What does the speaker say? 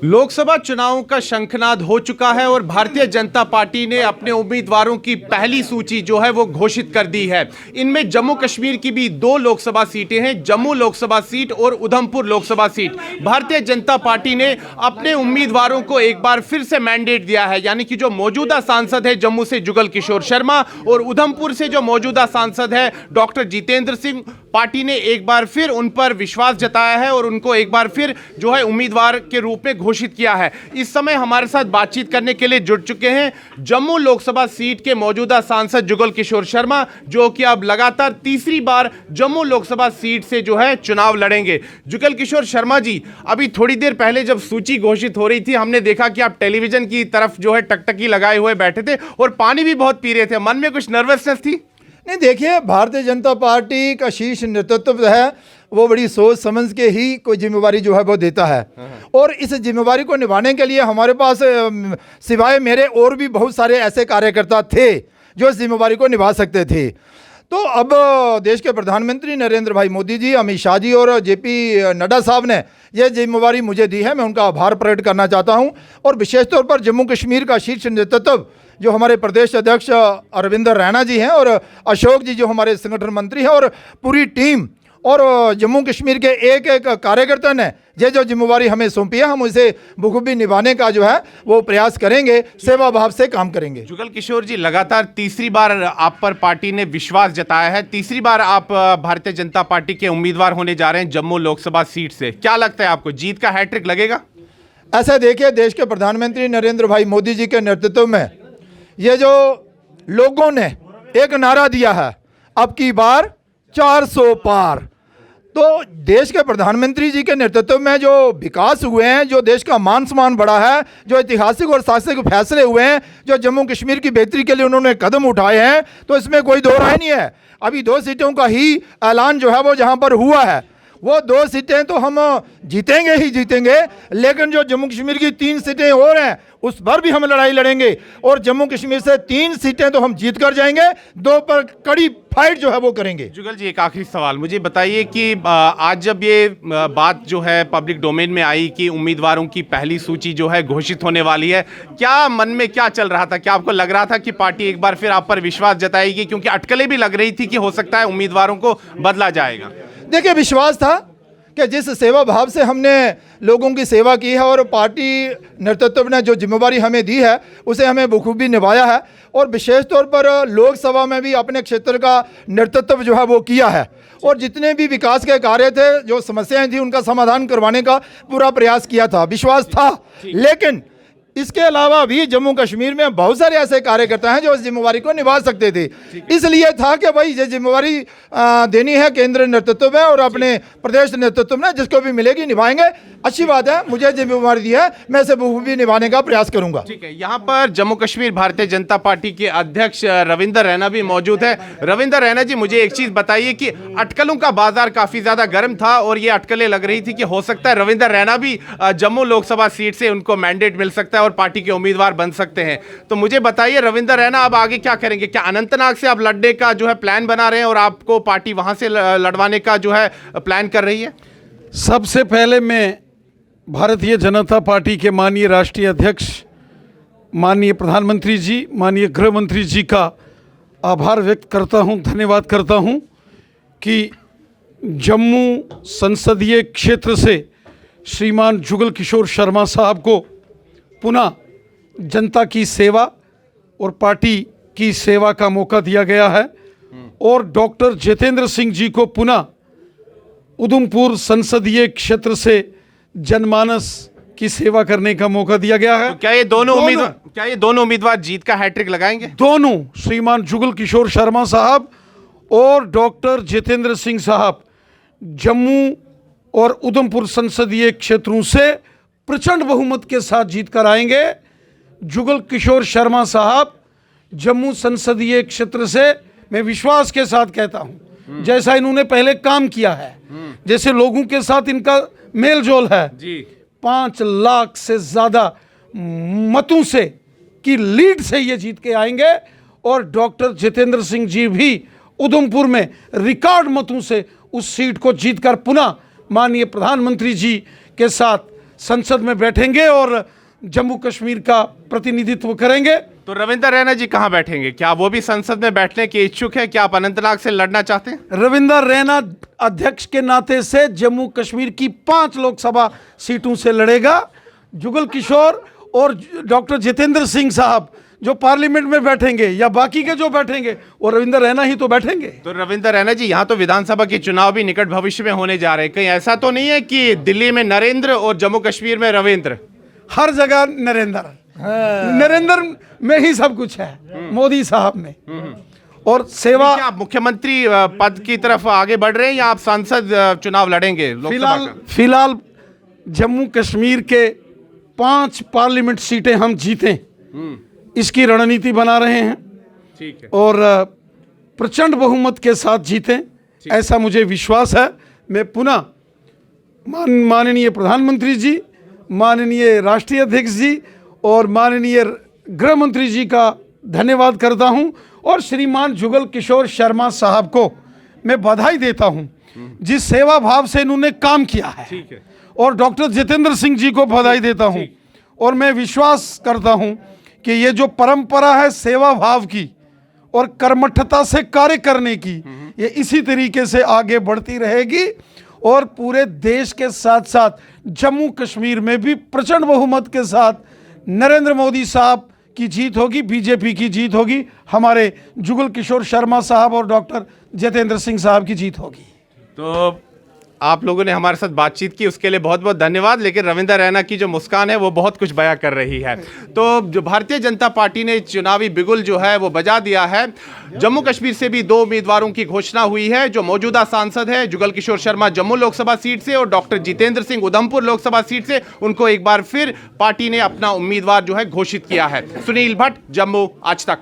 लोकसभा चुनावों का शंखनाद हो चुका है और भारतीय जनता पार्टी ने अपने उम्मीदवारों की पहली सूची जो है वो घोषित कर दी है। इनमें जम्मू कश्मीर की भी 2 लोकसभा सीटें हैं, जम्मू लोकसभा सीट और उधमपुर लोकसभा सीट। भारतीय जनता पार्टी ने अपने उम्मीदवारों को एक बार फिर से मैंडेट दिया है, यानी कि जो मौजूदा सांसद है जम्मू से जुगल किशोर शर्मा और उधमपुर से जो मौजूदा सांसद है डॉक्टर जितेंद्र सिंह, पार्टी ने एक बार फिर उन पर विश्वास जताया है और उनको एक बार फिर जो है उम्मीदवार के रूप में घोषित किया है। इस समय हमारे साथ बातचीत करने के लिए जुड़ चुके हैं जम्मू लोकसभा सीट के मौजूदा सांसद जुगल किशोर शर्मा, जो कि अब लगातार तीसरी बार जम्मू लोकसभा सीट से जो है चुनाव लड़ेंगे। जुगल किशोर शर्मा जी, अभी थोड़ी देर पहले जब सूची घोषित हो रही थी, हमने देखा कि आप टेलीविजन की तरफ जो है टकटकी लगाए हुए बैठे थे और पानी भी बहुत पी रहे थे। मन में कुछ नर्वसनेस थी? नहीं, देखिए, भारतीय जनता पार्टी का शीर्ष नेतृत्व है वो बड़ी सोच समझ के ही कोई जिम्मेवारी जो है वो देता है। और इस जिम्मेवारी को निभाने के लिए हमारे पास सिवाय मेरे और भी बहुत सारे ऐसे कार्यकर्ता थे जो इस जिम्मेवारी को निभा सकते थे। तो अब देश के प्रधानमंत्री नरेंद्र भाई मोदी जी, अमित शाह जी और जेपी नड्डा साहब ने यह जिम्मेवारी मुझे दी है। मैं उनका आभार प्रकट करना चाहता हूं। और विशेष तौर पर जम्मू कश्मीर का शीर्ष नेतृत्व जो हमारे प्रदेश अध्यक्ष अरविंदर रैना जी हैं और अशोक जी जो हमारे संगठन मंत्री हैं और पूरी टीम और जम्मू कश्मीर के एक एक कार्यकर्ता ने ये जो जिम्मेवारी हमें सौंपी है, हम उसे बखूबी निभाने का जो है वो प्रयास करेंगे, सेवा भाव से काम करेंगे। जुगल किशोर जी, लगातार तीसरी बार आप पर पार्टी ने विश्वास जताया है, तीसरी बार आप भारतीय जनता पार्टी के उम्मीदवार होने जा रहे हैं जम्मू लोकसभा सीट से। क्या लगता है आपको, जीत का हैट्रिक लगेगा? ऐसा देखिए, देश के प्रधानमंत्री नरेंद्र भाई मोदी जी के नेतृत्व में ये जो लोगों ने एक नारा दिया है, अब की बार 400 पार, तो देश के प्रधानमंत्री जी के नेतृत्व में जो विकास हुए हैं, जो देश का मान सम्मान बढ़ा है, जो ऐतिहासिक और शासनिक फैसले हुए हैं, जो जम्मू कश्मीर की बेहतरी के लिए उन्होंने कदम उठाए हैं, तो इसमें कोई दो राय नहीं है। अभी 2 सीटों का ही ऐलान जो है वो जहां पर हुआ है, वो 2 सीटें तो हम जीतेंगे ही जीतेंगे, लेकिन जो जम्मू कश्मीर की 3 सीटें और हैं उस पर भी हम लड़ाई लड़ेंगे और जम्मू कश्मीर से 3 सीटें तो हम जीत कर जाएंगे, 2 पर कड़ी फाइट जो है वो करेंगे। जुगल जी, एक आखिरी सवाल मुझे बताइए कि आज जब ये बात जो है पब्लिक डोमेन में आई कि उम्मीदवारों की पहली सूची जो है घोषित होने वाली है, क्या मन में क्या चल रहा था? क्या आपको लग रहा था कि पार्टी एक बार फिर आप पर विश्वास जताएगी? क्योंकि अटकलें भी लग रही थी कि हो सकता है उम्मीदवारों को बदला जाएगा। देखिए, विश्वास था कि जिस सेवा भाव से हमने लोगों की सेवा की है और पार्टी नेतृत्व ने जो जिम्मेवारी हमें दी है उसे हमें बखूबी निभाया है और विशेष तौर पर लोकसभा में भी अपने क्षेत्र का नेतृत्व जो है वो किया है और जितने भी विकास के कार्य थे, जो समस्याएं थी, उनका समाधान करवाने का पूरा प्रयास किया था। विश्वास था, लेकिन इसके अलावा भी जम्मू कश्मीर में बहुत सारे ऐसे कार्यकर्ता हैं जो इस जिम्मेवारी को निभा सकते थे। इसलिए था कि भाई ये जिम्मेवारी देनी है केंद्र नेतृत्व में और अपने प्रदेश नेतृत्व में, जिसको भी मिलेगी निभाएंगे। अच्छी बात है, मुझे जिम्मेवारी दी है, मैं इसे बखूबी निभाने का प्रयास करूंगा। ठीक है, यहाँ पर जम्मू कश्मीर भारतीय जनता पार्टी के अध्यक्ष रविंदर रैना भी मौजूद है। रविंदर रैना जी, मुझे एक चीज बताइए कि अटकलों का बाजार काफी ज्यादा गर्म था और ये अटकलें लग रही थी कि हो सकता है रविंदर रैना भी जम्मू लोकसभा सीट से उनको मैंडेट मिल सकता है और पार्टी के उम्मीदवार बन सकते हैं। तो मुझे बताइए रविंदर रैना, अब आगे क्या करेंगे? क्या अनंतनाग से आप लड़ने का जो है प्लान बना रहे हैं और आपको पार्टी वहां से लड़वाने का जो है प्लान कर रही है? सबसे पहले मैं भारतीय जनता पार्टी के माननीय राष्ट्रीय अध्यक्ष, माननीय प्रधानमंत्री जी, माननीय गृह मंत्री जी का आभार व्यक्त करता हूं, धन्यवाद करता हूं कि जम्मू संसदीय क्षेत्र से श्रीमान जुगल किशोर शर्मा साहब को पुनः जनता की सेवा और पार्टी की सेवा का मौका दिया गया है और डॉक्टर जितेंद्र सिंह जी को पुनः उधमपुर संसदीय क्षेत्र से जनमानस की सेवा करने का मौका दिया गया है। तो क्या ये दोनों उम्मीदवार जीत का हैट्रिक लगाएंगे? दोनों, श्रीमान जुगल किशोर शर्मा साहब और डॉक्टर जितेंद्र सिंह साहब, जम्मू और उधमपुर संसदीय क्षेत्रों से प्रचंड बहुमत के साथ जीत कर आएंगे। जुगल किशोर शर्मा साहब जम्मू संसदीय क्षेत्र से, मैं विश्वास के साथ कहता हूं, जैसा इन्होंने पहले काम किया है, जैसे लोगों के साथ इनका मेल जोल है जी, 5 लाख से ज्यादा मतों से की लीड से ये जीत के आएंगे और डॉक्टर जितेंद्र सिंह जी भी उधमपुर में रिकॉर्ड मतों से उस सीट को जीतकर पुनः माननीय प्रधानमंत्री जी के साथ संसद में बैठेंगे और जम्मू कश्मीर का प्रतिनिधित्व करेंगे। तो रविंदर रैना जी कहाँ बैठेंगे? क्या वो भी संसद में बैठने के इच्छुक है? क्या आप अनंतनाग से लड़ना चाहते हैं? रविंदर रैना अध्यक्ष के नाते से जम्मू कश्मीर की 5 लोकसभा सीटों से लड़ेगा। जुगल किशोर और डॉक्टर जितेंद्र सिंह साहब जो पार्लियामेंट में बैठेंगे या बाकी के जो बैठेंगे वो रविंदर रैना ही तो बैठेंगे। तो रविंदर रैना जी, यहाँ तो विधानसभा के चुनाव भी निकट भविष्य में होने जा रहे हैं, कहीं ऐसा तो नहीं है कि दिल्ली में नरेंद्र और जम्मू कश्मीर में रविंद्र? हर जगह नरेंद्र में ही सब कुछ है, मोदी साहब में। और सेवा, क्या आप मुख्यमंत्री पद की तरफ आगे बढ़ रहे हैं या आप सांसद चुनाव लड़ेंगे लोकसभा का? फिलहाल जम्मू कश्मीर के 5 पार्लियामेंट सीटें हम जीतें, इसकी रणनीति बना रहे हैं। ठीक है। और प्रचंड बहुमत के साथ जीतें, ऐसा मुझे विश्वास है। मैं पुनः माननीय प्रधानमंत्री जी, माननीय राष्ट्रीय अध्यक्ष जी और माननीय गृह मंत्री जी का धन्यवाद करता हूं और श्रीमान जुगल किशोर शर्मा साहब को मैं बधाई देता हूं जिस सेवा भाव से इन्होंने काम किया है। ठीक है। और डॉक्टर जितेंद्र सिंह जी को बधाई देता हूं और मैं विश्वास करता हूं कि ये जो परंपरा है सेवा भाव की और कर्मठता से कार्य करने की, ये इसी तरीके से आगे बढ़ती रहेगी और पूरे देश के साथ साथ जम्मू कश्मीर में भी प्रचंड बहुमत के साथ नरेंद्र मोदी साहब की जीत होगी, बीजेपी की जीत होगी, हमारे जुगल किशोर शर्मा साहब और डॉक्टर जितेंद्र सिंह साहब की जीत होगी। तो आप लोगों ने हमारे साथ बातचीत की उसके लिए बहुत बहुत धन्यवाद। लेकिन रविंदर रैना की जो मुस्कान है वो बहुत कुछ बयां कर रही है। तो जो भारतीय जनता पार्टी ने चुनावी बिगुल जो है वो बजा दिया है। जम्मू कश्मीर से भी 2 उम्मीदवारों की घोषणा हुई है। जो मौजूदा सांसद है जुगल किशोर शर्मा जम्मू लोकसभा सीट से और डॉक्टर जितेंद्र सिंह उधमपुर लोकसभा सीट से, उनको एक बार फिर पार्टी ने अपना उम्मीदवार जो है घोषित किया है। सुनील भट्ट, जम्मू, आज तक।